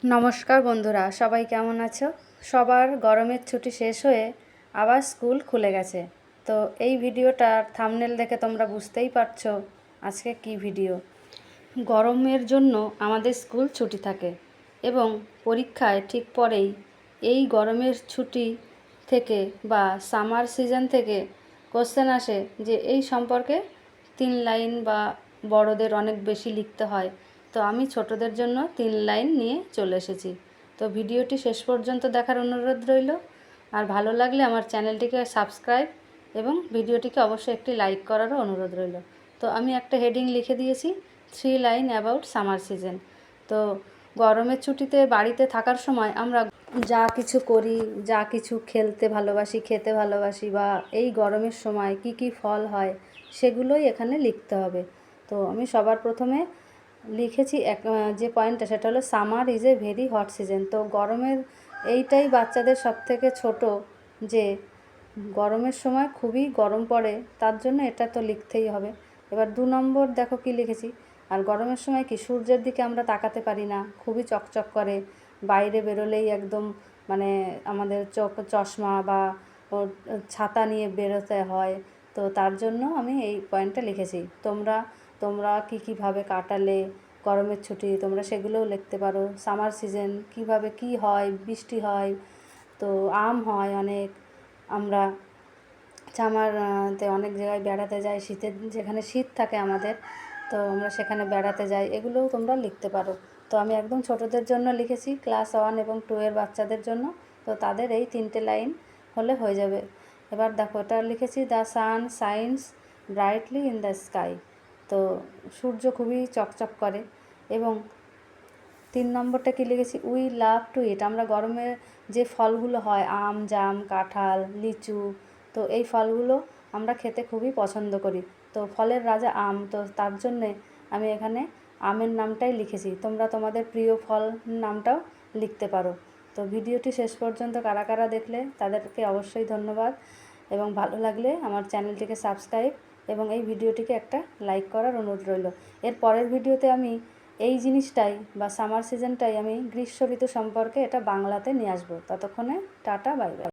নমস্কার বন্ধুরা, সবাই কেমন আছো? সবার গরমের ছুটি শেষ হয়ে আবার স্কুল খুলে গেছে। তো এই ভিডিওটার থাম্বনেল দেখে তোমরা বুঝতেই পারছো আজকে কি ভিডিও। গরমের জন্য আমাদের স্কুল ছুটি থাকে এবং পরীক্ষায় ঠিক পরেই এই গরমের ছুটি থেকে বা সামার সিজন থেকে কোশ্চেন আসে যে এই সম্পর্কে 3 লাইন বা বড়দের অনেক বেশি লিখতে হয়। তো আমি ছোটদের জন্য 3 লাইন নিয়ে চলে এসেছি। তো ভিডিওটি শেষ পর্যন্ত দেখার অনুরোধ রইল। আর ভালো লাগলে আমার চ্যানেলটিকে সাবস্ক্রাইব এবং ভিডিওটিকে অবশ্যই একটি লাইক করারও অনুরোধ রইল। তো আমি একটা হেডিং লিখে দিয়েছি, 3 লাইন অ্যাবাউট সামার সিজন। তো গরমের ছুটিতে বাড়িতে থাকার সময় আমরা যা কিছু করি, যা কিছু খেলতে ভালোবাসি, খেতে ভালোবাসি, বা এই গরমের সময় কি কি ফল হয় সেগুলোই এখানে লিখতে হবে। তো আমি সবার প্রথমে লিখেছি যে পয়েন্টটা, সেটা হলো summer is a very hot season. তো গরমের এইটাই বাচ্চাদের সবথেকে ছোট, যে গরমের সময় খুবই গরম পড়ে, তার জন্য এটা তো লিখতেই হবে। এবার 2 নম্বর দেখো কি লিখেছি। আর গরমের সময় কি সূর্যের দিকে আমরা তাকাতে পারি না, খুবই চকচক করে, বাইরে বেরোলেই একদম মানে আমাদের চশমা বা ছাতা নিয়ে বেরোতে হয়। তো তার জন্য আমি এই পয়েন্টটা লিখেছি। তোমরা কীভাবে কাটালে গরমের ছুটি, তোমরা সেগুলোও লিখতে পারো। সামার সিজন কীভাবে কী হয়, বৃষ্টি হয়, তো আম হয় অনেক, আমরা সামারতে অনেক জায়গায় বেড়াতে যাই, শীতের যেখানে শীত থাকে আমাদের, তো আমরা সেখানে বেড়াতে যাই, এগুলোও তোমরা লিখতে পারো। তো আমি একদম ছোটদের জন্য লিখেছি, ক্লাস 1 এবং 2 এর বাচ্চাদের জন্য। তো তাদের এই 3টে লাইন হলে হয়ে যাবে। এবার দেখো, এটা লিখেছি, the sun shines brightly in the sky. তো সূর্য খুবই চকচক করে। এবং 3 নম্বরটা কি লিখেছি, উই লাভ টু ইট। আমরা গরমে যে ফলগুলো হয়, আম, জাম, কাঁঠাল, লিচু, তো এই ফলগুলো আমরা খেতে খুবই পছন্দ করি। তো ফলের রাজা আম, তো তার জন্যে আমি এখানে আমের নামটাই লিখেছি। তোমরা তোমাদের প্রিয় ফল নামটাও লিখতে পারো। তো ভিডিওটি শেষ পর্যন্ত কারা কারা দেখলে তাদেরকে অবশ্যই ধন্যবাদ, এবং ভালো লাগলে আমার চ্যানেলটিকে সাবস্ক্রাইব এবং এই ভিডিওটিকে একটা লাইক করার অনুরোধ রইল। এর পরের ভিডিওতে আমি এই জিনিসটাই বা সামার সিজনটাই আমি গ্রীষ্ম ঋতু সম্পর্কে এটা বাংলাতে নিয়ে আসবো। ততক্ষণে টাটা, বাই বাই।